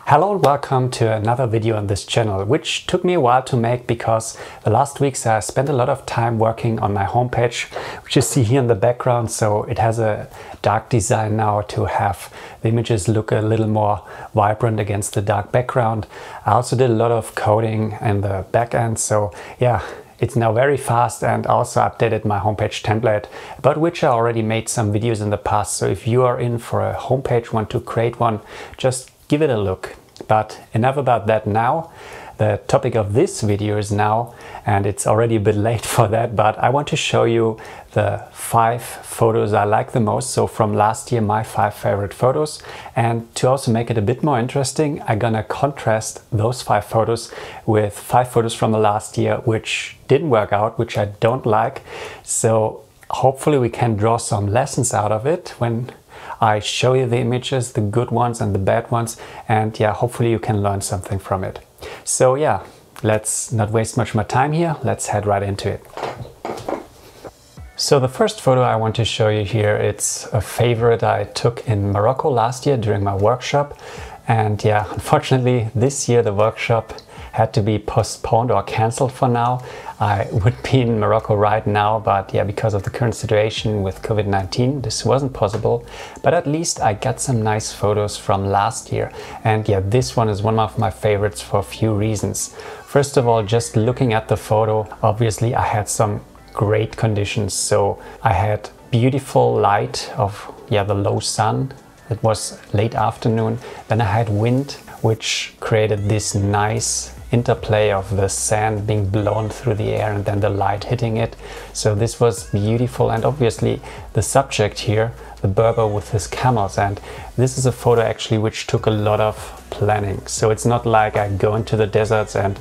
Hello and welcome to another video on this channel, which took me a while to make because the last weeks I spent a lot of time working on my homepage, which you see here in the background. So it has a dark design now to have the images look a little more vibrant against the dark background. I also did a lot of coding in the back end. So yeah, it's now very fast, and also updated my homepage template, about which I already made some videos in the past. So if you are in for a homepage, want to create one, just give it a look. But enough about that now. The topic of this video is now, and it's already a bit late for that, but I want to show you the 5 photos I like the most. So from last year, my 5 favorite photos. And to also make it a bit more interesting, I'm gonna contrast those 5 photos with 5 photos from the last year which didn't work out, which I don't like. So hopefully we can draw some lessons out of it when I show you the images, the good ones and the bad ones, and yeah, hopefully you can learn something from it. So yeah, let's not waste much more time here, let's head right into it. So the first photo I want to show you here, it's a favorite I took in Morocco last year during my workshop. And yeah, unfortunately this year the workshop had to be postponed or cancelled for now. I would be in Morocco right now, but yeah, because of the current situation with COVID-19, this wasn't possible. But at least I got some nice photos from last year. And yeah, this one is one of my favorites for a few reasons. First of all, just looking at the photo, obviously I had some great conditions. So I had beautiful light of the low sun. It was late afternoon. Then I had wind, which created this nice interplay of the sand being blown through the air and then the light hitting it. So this was beautiful. And obviously the subject here, the Berber with his camels, and this is a photo actually which took a lot of planning. So it's not like I go into the deserts and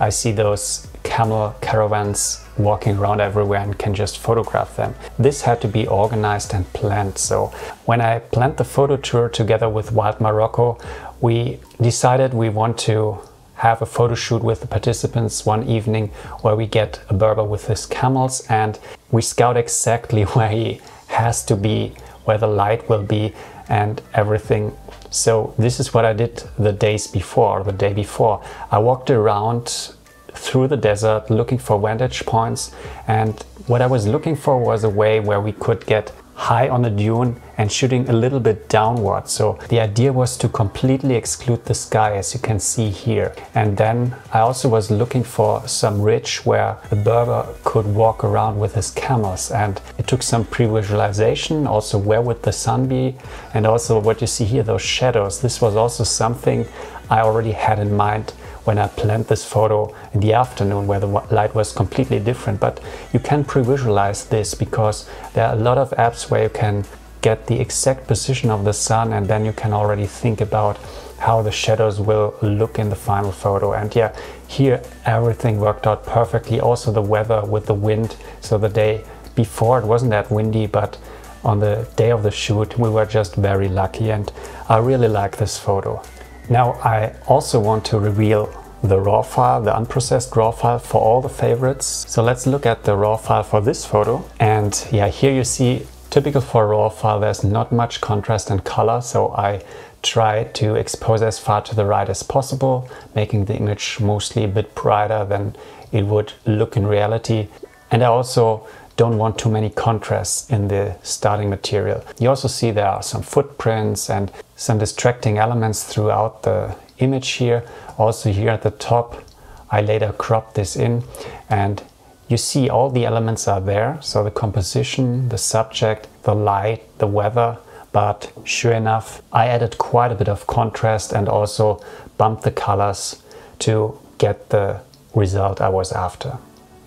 I see those camel caravans walking around everywhere and can just photograph them. This had to be organized and planned. So when I planned the photo tour together with Wild Morocco, we decided we want to have a photo shoot with the participants one evening where we get a Berber with his camels, and we scout exactly where he has to be, where the light will be and everything. So this is what I did the days before, the day before. I walked around through the desert looking for vantage points, and what I was looking for was a way where we could get high on the dune and shooting a little bit downward. So the idea was to completely exclude the sky, as you can see here. And then I also was looking for some ridge where the Berber could walk around with his camels, and it took some pre-visualization. Also, where would the sun be, and also what you see here, those shadows. This was also something I already had in mind when I planned this photo in the afternoon, where the light was completely different. But you can pre-visualize this because there are a lot of apps where you can get the exact position of the sun, and then you can already think about how the shadows will look in the final photo. And yeah, here everything worked out perfectly. Also the weather with the wind. So the day before it wasn't that windy, but on the day of the shoot we were just very lucky, and I really like this photo. Now I also want to reveal the raw file, the unprocessed raw file for all the favorites. So let's look at the raw file for this photo. And yeah, here you see, typical for a raw file, there's not much contrast and color. So I try to expose as far to the right as possible, making the image mostly a bit brighter than it would look in reality. And I also don't want too many contrasts in the starting material. You also see there are some footprints and some distracting elements throughout the image here. Also here at the top, I later cropped this in, and you see all the elements are there. So the composition, the subject, the light, the weather. But sure enough, I added quite a bit of contrast and also bumped the colors to get the result I was after.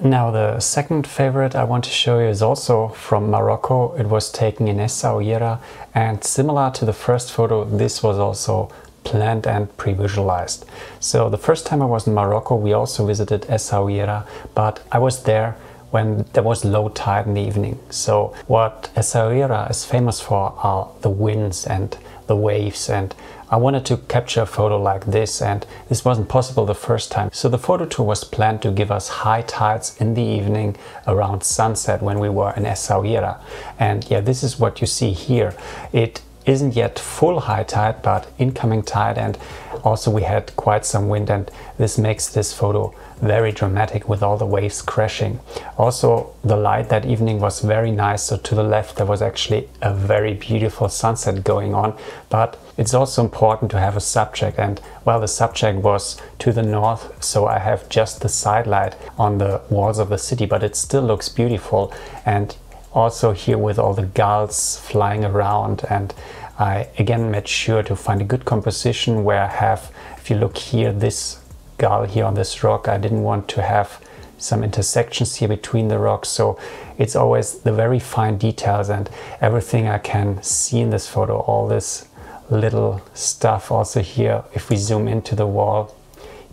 Now the second favorite I want to show you is also from Morocco. It was taken in Essaouira, and similar to the first photo, this was also planned and pre-visualized. So the first time I was in Morocco, we also visited Essaouira, but I was there when there was low tide in the evening. So what Essaouira is famous for are the winds and the waves, and I wanted to capture a photo like this, and this wasn't possible the first time. So the photo tour was planned to give us high tides in the evening around sunset when we were in Essaouira. And yeah, this is what you see here. It isn't yet full high tide, but incoming tide, and also we had quite some wind, and this makes this photo very dramatic with all the waves crashing. Also, the light that evening was very nice, so to the left there was actually a very beautiful sunset going on, but it's also important to have a subject, and well, the subject was to the north, so I have just the side light on the walls of the city, but it still looks beautiful. And also here with all the gulls flying around, and I again made sure to find a good composition where I have, if you look here, this gull here on this rock, I didn't want to have some intersections here between the rocks, so it's always the very fine details and everything I can see in this photo, all this little stuff. Also here, if we zoom into the wall,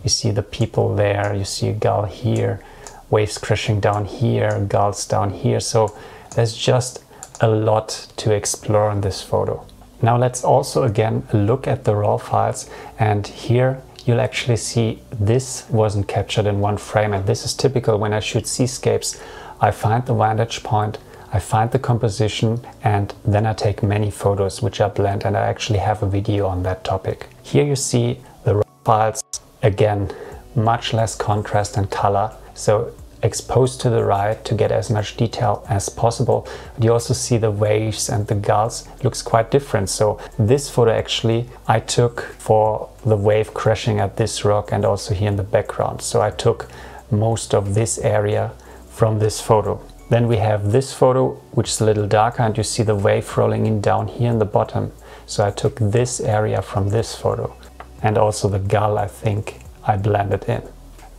you see the people there, you see a gull here, waves crashing down here, gulls down here, so there's just a lot to explore in this photo. Now let's also again look at the raw files, and here you'll actually see this wasn't captured in one frame, and this is typical when I shoot seascapes. I find the vantage point, I find the composition, and then I take many photos which I blend, and I actually have a video on that topic. Here you see the raw files, again much less contrast and color, so exposed to the right to get as much detail as possible. But you also see the waves and the gulls looks quite different. So this photo actually I took for the wave crashing at this rock and also here in the background. So I took most of this area from this photo. Then we have this photo which is a little darker, and you see the wave rolling in down here in the bottom. So I took this area from this photo, and also the gull I think I blended in.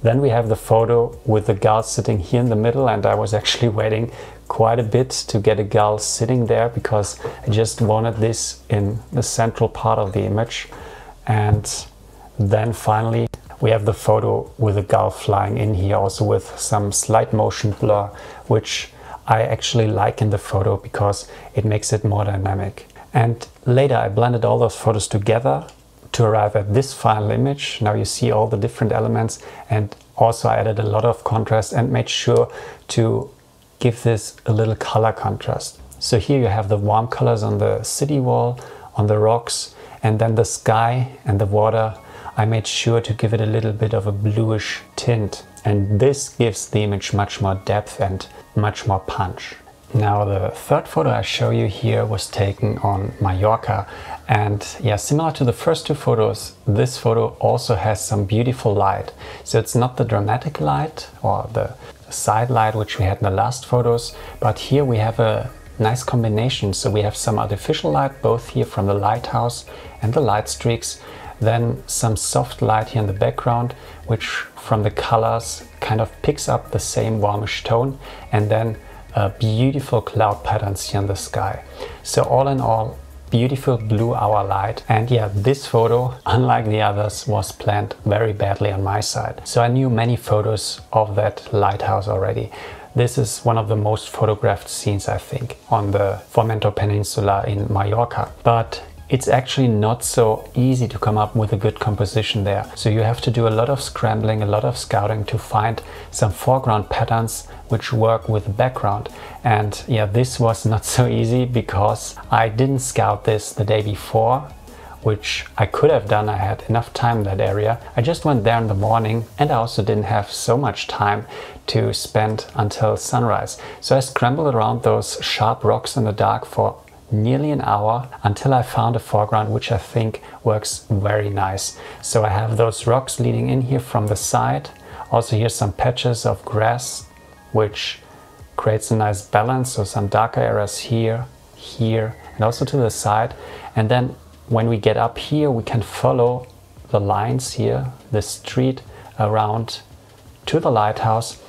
Then we have the photo with the gull sitting here in the middle, and I was actually waiting quite a bit to get a gull sitting there because I just wanted this in the central part of the image. And then finally we have the photo with the gull flying in here, also with some slight motion blur, which I actually like in the photo because it makes it more dynamic. And later I blended all those photos together to arrive at this final image. Now you see all the different elements, and also I added a lot of contrast and made sure to give this a little color contrast. So here you have the warm colors on the city wall, on the rocks, and then the sky and the water. I made sure to give it a little bit of a bluish tint, and this gives the image much more depth and much more punch. Now the third photo I show you here was taken on Mallorca, and yeah, similar to the first two photos, this photo also has some beautiful light. So it's not the dramatic light or the side light which we had in the last photos, but here we have a nice combination. So we have some artificial light both here from the lighthouse and the light streaks, then some soft light here in the background which from the colors kind of picks up the same warmish tone, and then beautiful cloud patterns here in the sky. So all in all, beautiful blue hour light. And yeah, this photo, unlike the others, was planned very badly on my side. So I knew many photos of that lighthouse already. This is one of the most photographed scenes, I think, on the Formentor Peninsula in Mallorca. But it's actually not so easy to come up with a good composition there. So you have to do a lot of scrambling, a lot of scouting to find some foreground patterns which work with the background. And yeah, this was not so easy because I didn't scout this the day before, which I could have done. I had enough time in that area. I just went there in the morning, and I also didn't have so much time to spend until sunrise. So I scrambled around those sharp rocks in the dark for nearly an hour until I found a foreground which I think works very nice. So I have those rocks leading in here from the side. Also here's some patches of grass which creates a nice balance, so some darker areas here, here, and also to the side. And then when we get up here, we can follow the lines here, the street around to the lighthouse.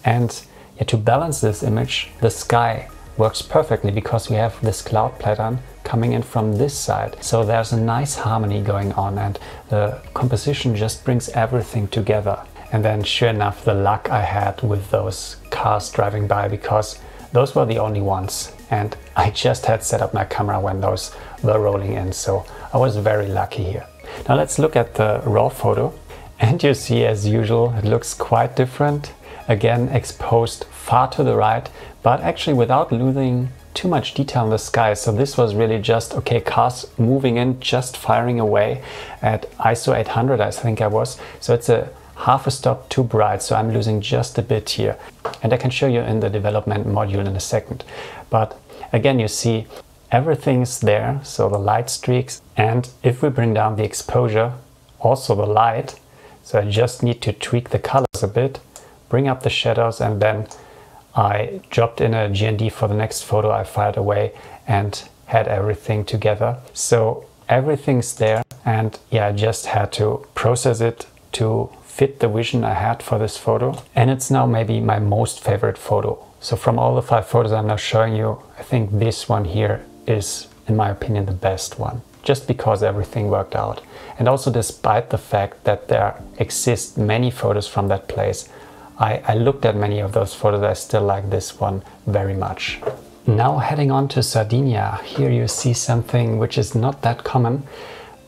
And yeah, to balance this image, the sky works perfectly because we have this cloud pattern coming in from this side. So there's a nice harmony going on, and the composition just brings everything together. And then sure enough, the luck I had with those cars driving by, because those were the only ones. And I just had set up my camera when those were rolling in. So I was very lucky here. Now let's look at the raw photo. And you see, as usual, it looks quite different. Again, exposed far to the right, but actually without losing too much detail in the sky. So this was really just, okay, cars moving in, just firing away at ISO 800, I think I was. So it's a half a stop too bright, so I'm losing just a bit here. And I can show you in the development module in a second. But again, you see everything's there, so the light streaks. And if we bring down the exposure, also the light, so I just need to tweak the colors a bit, bring up the shadows, and then I dropped in a GND for the next photo I fired away and had everything together. So everything's there, and yeah, I just had to process it to fit the vision I had for this photo. And it's now maybe my most favorite photo. So from all the 5 photos I'm now showing you, I think this one here is, in my opinion, the best one, just because everything worked out. And also despite the fact that there exist many photos from that place, I looked at many of those photos, I still like this one very much. Now heading on to Sardinia, here you see something which is not that common.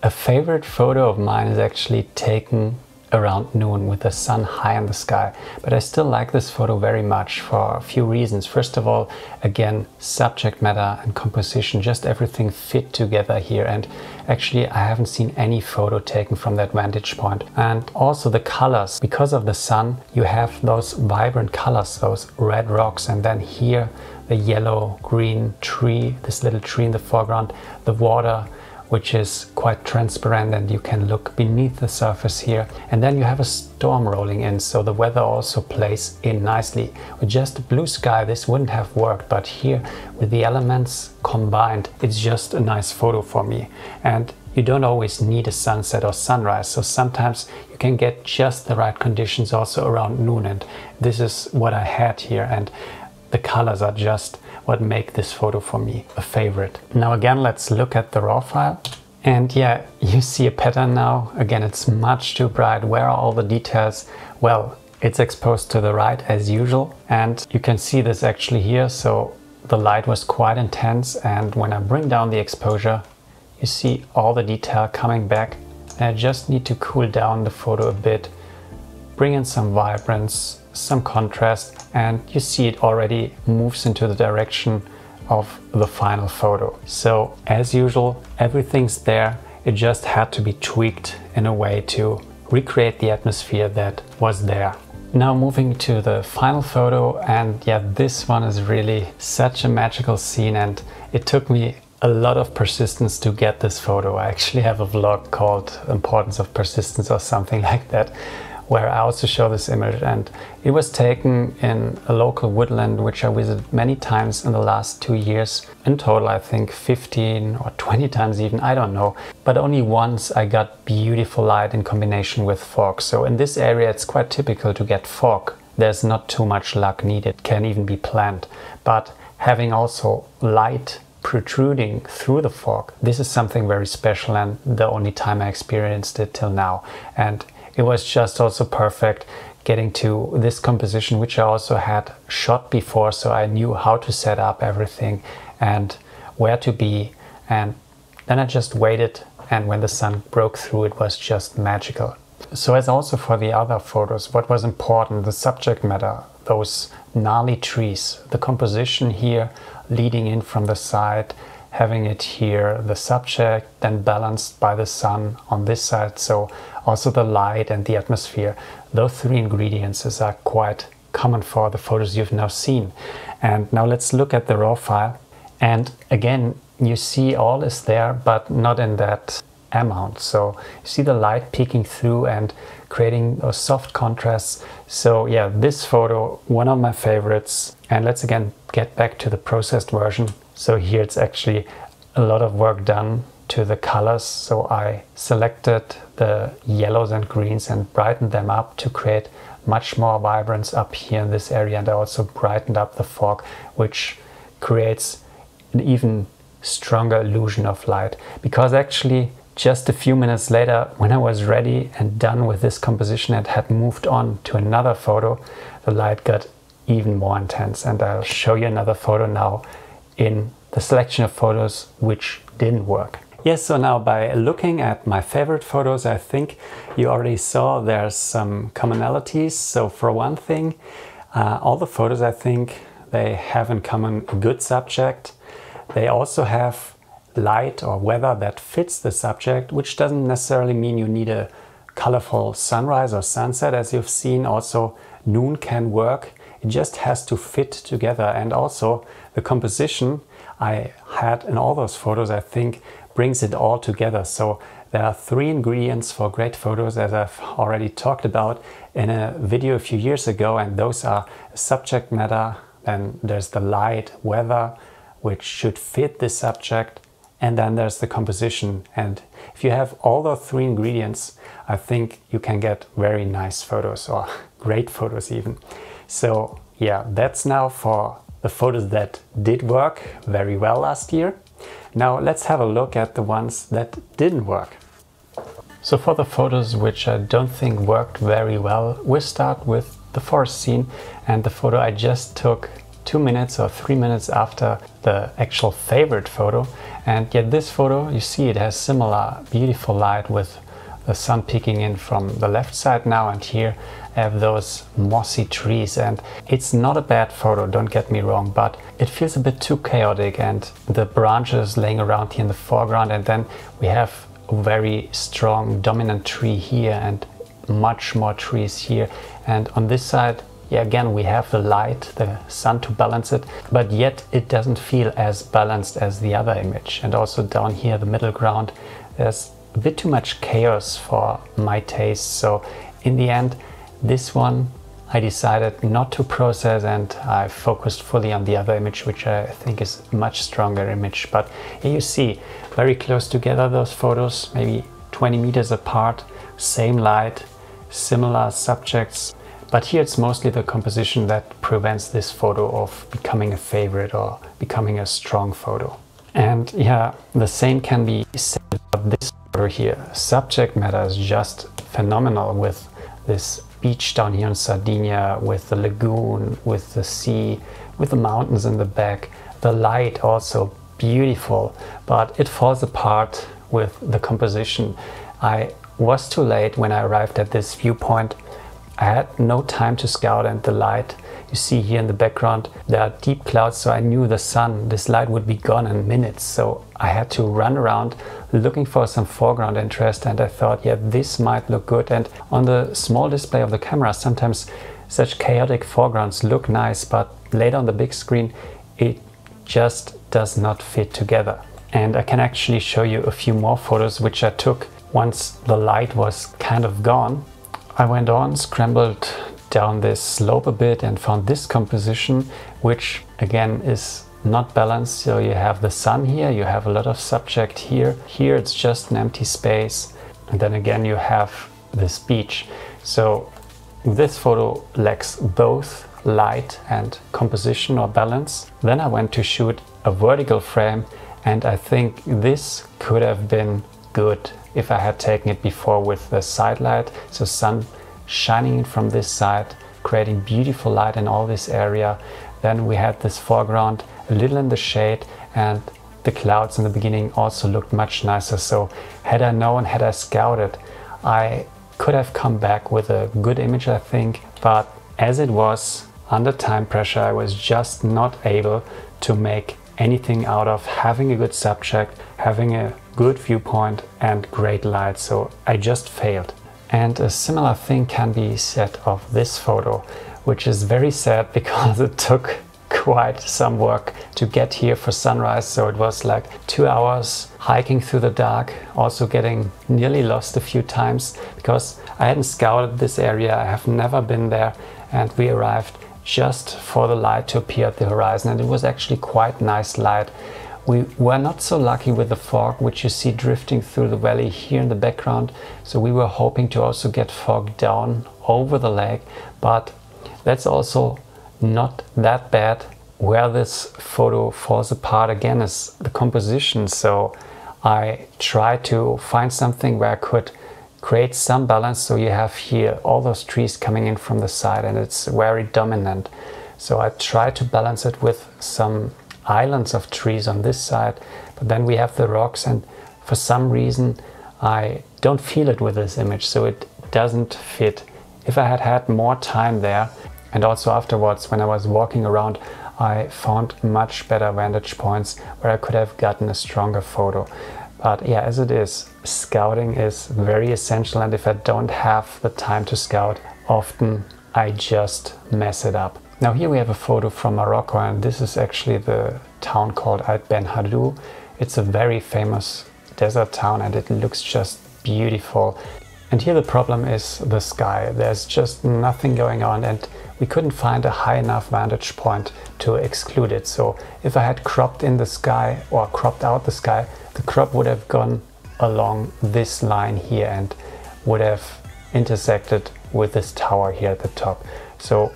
A favorite photo of mine is actually taken around noon with the sun high in the sky, but I still like this photo very much for a few reasons. First of all, again, subject matter and composition, just everything fit together here, and actually I haven't seen any photo taken from that vantage point. And also the colors, because of the sun you have those vibrant colors, those red rocks, and then here the yellow green tree, this little tree in the foreground, the water which is quite transparent and you can look beneath the surface here. And then you have a storm rolling in, so the weather also plays in nicely. With just blue sky this wouldn't have worked, but here with the elements combined, it's just a nice photo for me. And you don't always need a sunset or sunrise, so sometimes you can get just the right conditions also around noon, and this is what I had here. And the colors are just what make this photo for me a favorite. Now again, let's look at the raw file. And yeah, you see a pattern now. Again, it's much too bright. Where are all the details? Well, it's exposed to the right as usual. And you can see this actually here. So the light was quite intense. And when I bring down the exposure, you see all the detail coming back. And I just need to cool down the photo a bit, bring in some vibrance, some contrast, and you see it already moves into the direction of the final photo. So as usual, everything's there. It just had to be tweaked in a way to recreate the atmosphere that was there. Now moving to the final photo, and yeah, this one is really such a magical scene, and it took me a lot of persistence to get this photo. I actually have a vlog called Importance of Persistence or something like that, where I also show this image, and it was taken in a local woodland which I visited many times in the last 2 years. In total I think 15 or 20 times even, I don't know. But only once I got beautiful light in combination with fog. So in this area it's quite typical to get fog. There's not too much luck needed, can even be planned. But having also light protruding through the fog, this is something very special, and the only time I experienced it till now. And it was just also perfect getting to this composition, which I also had shot before, so I knew how to set up everything and where to be. And then I just waited, and when the sun broke through, it was just magical. So as also for the other photos, what was important, the subject matter, those gnarly trees, the composition here leading in from the side, having it here, the subject then balanced by the sun on this side, so also the light and the atmosphere. Those 3 ingredients are quite common for the photos you've now seen. And now let's look at the raw file. And again, you see all is there, but not in that amount. So you see the light peeking through and creating those soft contrasts. So yeah, this photo, one of my favorites. And let's again get back to the processed version. So here it's actually a lot of work done to the colors. So I selected the yellows and greens and brightened them up to create much more vibrance up here in this area. And I also brightened up the fog, which creates an even stronger illusion of light. Because actually just a few minutes later, when I was ready and done with this composition and had moved on to another photo, the light got even more intense. And I'll show you another photo now in the selection of photos which didn't work. Yes, so now by looking at my favorite photos, I think you already saw there's some commonalities. So for one thing, all the photos, I think they have in common a good subject. They also have light or weather that fits the subject, which doesn't necessarily mean you need a colorful sunrise or sunset. As you've seen, also noon can work. It just has to fit together. And also the composition I had in all those photos, I think, brings it all together. So there are 3 ingredients for great photos, as I've already talked about in a video a few years ago, and those are subject matter, then there's the light, weather, which should fit the subject, and then there's the composition. And if you have all those 3 ingredients, I think you can get very nice photos, or great photos even. So yeah, that's now for the photos that did work very well last year. Now let's have a look at the ones that didn't work. So for the photos which I don't think worked very well, we'll start with the forest scene and the photo I just took 2 minutes or 3 minutes after the actual favorite photo. And yet this photo, you see it has similar beautiful light with the sun peeking in from the left side now, and here I have those mossy trees, and it's not a bad photo, don't get me wrong, but it feels a bit too chaotic, and the branches laying around here in the foreground, and then we have a very strong dominant tree here and much more trees here, and on this side, yeah, again we have the light, the sun to balance it, but yet it doesn't feel as balanced as the other image. And also down here, the middle ground, there's a bit too much chaos for my taste. So in the end, this one I decided not to process, and I focused fully on the other image, which I think is a much stronger image. But here you see very close together those photos, maybe 20 meters apart, same light, similar subjects. But here it's mostly the composition that prevents this photo of becoming a favorite or becoming a strong photo. And yeah, the same can be said about this photo here. Subject matter is just phenomenal, with this beach down here in Sardinia, with the lagoon, with the sea, with the mountains in the back. The light also beautiful, but it falls apart with the composition. I was too late when I arrived at this viewpoint. I had no time to scout, and the light you see here in the background, there are deep clouds, so I knew the sun, this light would be gone in minutes. So I had to run around looking for some foreground interest, and I thought, yeah, this might look good. And on the small display of the camera, sometimes such chaotic foregrounds look nice, but later on the big screen, it just does not fit together. And I can actually show you a few more photos which I took once the light was kind of gone. I went on, scrambled down this slope a bit, and found this composition, which again is not balanced. So you have the sun here, you have a lot of subject here. Here it's just an empty space. And then again you have this beach. So this photo lacks both light and composition or balance. Then I went to shoot a vertical frame, and I think this could have been good if I had taken it before with the side light. So sun shining in from this side, creating beautiful light in all this area. Then we had this foreground a little in the shade, and the clouds in the beginning also looked much nicer. So had I known, had I scouted, I could have come back with a good image, I think. But as it was, under time pressure, I was just not able to make anything out of having a good subject, having a good viewpoint and great light. So I just failed. And a similar thing can be said of this photo, which is very sad because it took quite some work to get here for sunrise. So it was like 2 hours hiking through the dark, also getting nearly lost a few times because I hadn't scouted this area. I have never been there, and we arrived just for the light to appear at the horizon, and it was actually quite nice light. We were not so lucky with the fog, which you see drifting through the valley here in the background. So we were hoping to also get fog down over the lake, but that's also not that bad. Where this photo falls apart again is the composition. So I tried to find something where I could create some balance. So you have here all those trees coming in from the side, and it's very dominant. So I tried to balance it with some islands of trees on this side, but then we have the rocks, and for some reason I don't feel it with this image, so it doesn't fit. If I had had more time there, and also afterwards when I was walking around, I found much better vantage points where I could have gotten a stronger photo. But yeah, as it is, scouting is very essential, and if I don't have the time to scout, often I just mess it up. Now here we have a photo from Morocco, and this is actually the town called Al Ben Hadou. It's a very famous desert town and it looks just beautiful. And here the problem is the sky. There's just nothing going on, and we couldn't find a high enough vantage point to exclude it. So if I had cropped in the sky or cropped out the sky, the crop would have gone along this line here and would have intersected with this tower here at the top. So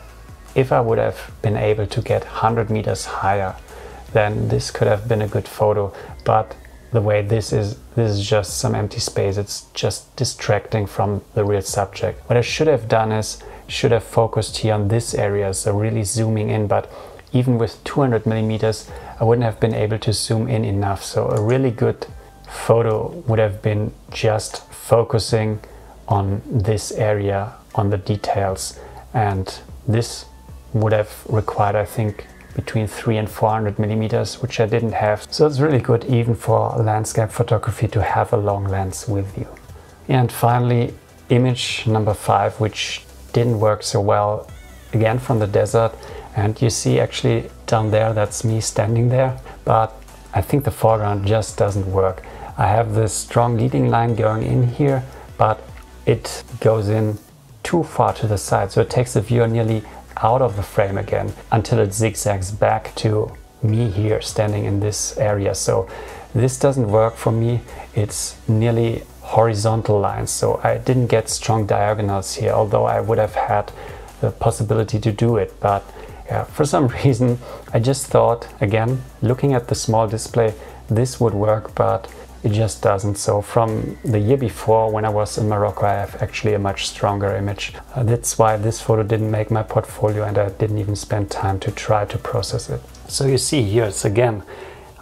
if I would have been able to get 100 meters higher, then this could have been a good photo. But the way this is just some empty space. It's just distracting from the real subject. What I should have done is should have focused here on this area, so really zooming in, but even with 200 millimeters, I wouldn't have been able to zoom in enough. So a really good photo would have been just focusing on this area, on the details, and this would have required, I think, between 300 and 400 millimeters, which I didn't have. So it's really good even for landscape photography to have a long lens with you. And finally, image number 5, which didn't work so well, again from the desert. And you see actually down there, that's me standing there, but I think the foreground just doesn't work. I have this strong leading line going in here, but it goes in too far to the side. So it takes the viewer nearly out of the frame again until it zigzags back to me here standing in this area. So this doesn't work for me. It's nearly horizontal lines, so I didn't get strong diagonals here, although I would have had the possibility to do it. But yeah, for some reason I just thought, again, looking at the small display, this would work, but it just doesn't. So from the year before, when I was in Morocco, I have actually a much stronger image. That's why this photo didn't make my portfolio, and I didn't even spend time to try to process it. So you see here, it's again,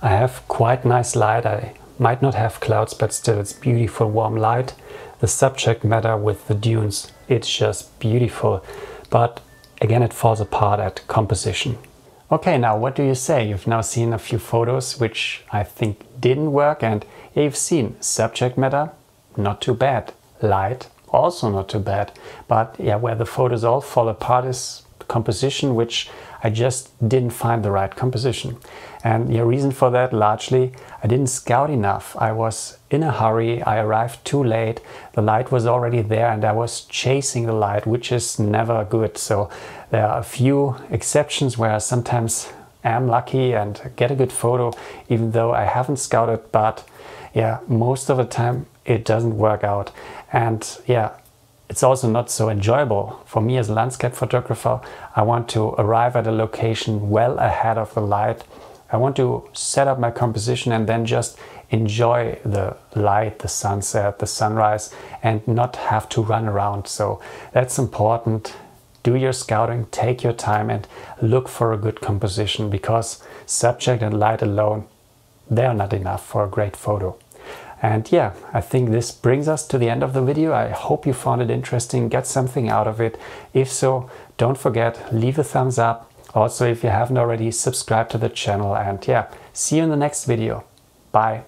I have quite nice light. I might not have clouds, but still it's beautiful warm light. The subject matter with the dunes, it's just beautiful. But again, it falls apart at composition. Okay, now what do you say? You've now seen a few photos which I think didn't work, and you've seen subject matter, not too bad. Light, also not too bad. But yeah, where the photos all fall apart is the composition, which I just didn't find the right composition. And the reason for that, largely, I didn't scout enough. I was in a hurry, I arrived too late, the light was already there, and I was chasing the light, which is never good. So there are a few exceptions where I sometimes am lucky and get a good photo, even though I haven't scouted, but yeah, most of the time it doesn't work out. And yeah, it's also not so enjoyable. For me as a landscape photographer, I want to arrive at a location well ahead of the light. I want to set up my composition and then just enjoy the light, the sunset, the sunrise, and not have to run around. So that's important. Do your scouting, take your time, and look for a good composition, because subject and light alone, they're not enough for a great photo. And yeah, I think this brings us to the end of the video. I hope you found it interesting, get something out of it. If so, don't forget, leave a thumbs up. Also, if you haven't already, subscribe to the channel, and yeah, see you in the next video. Bye.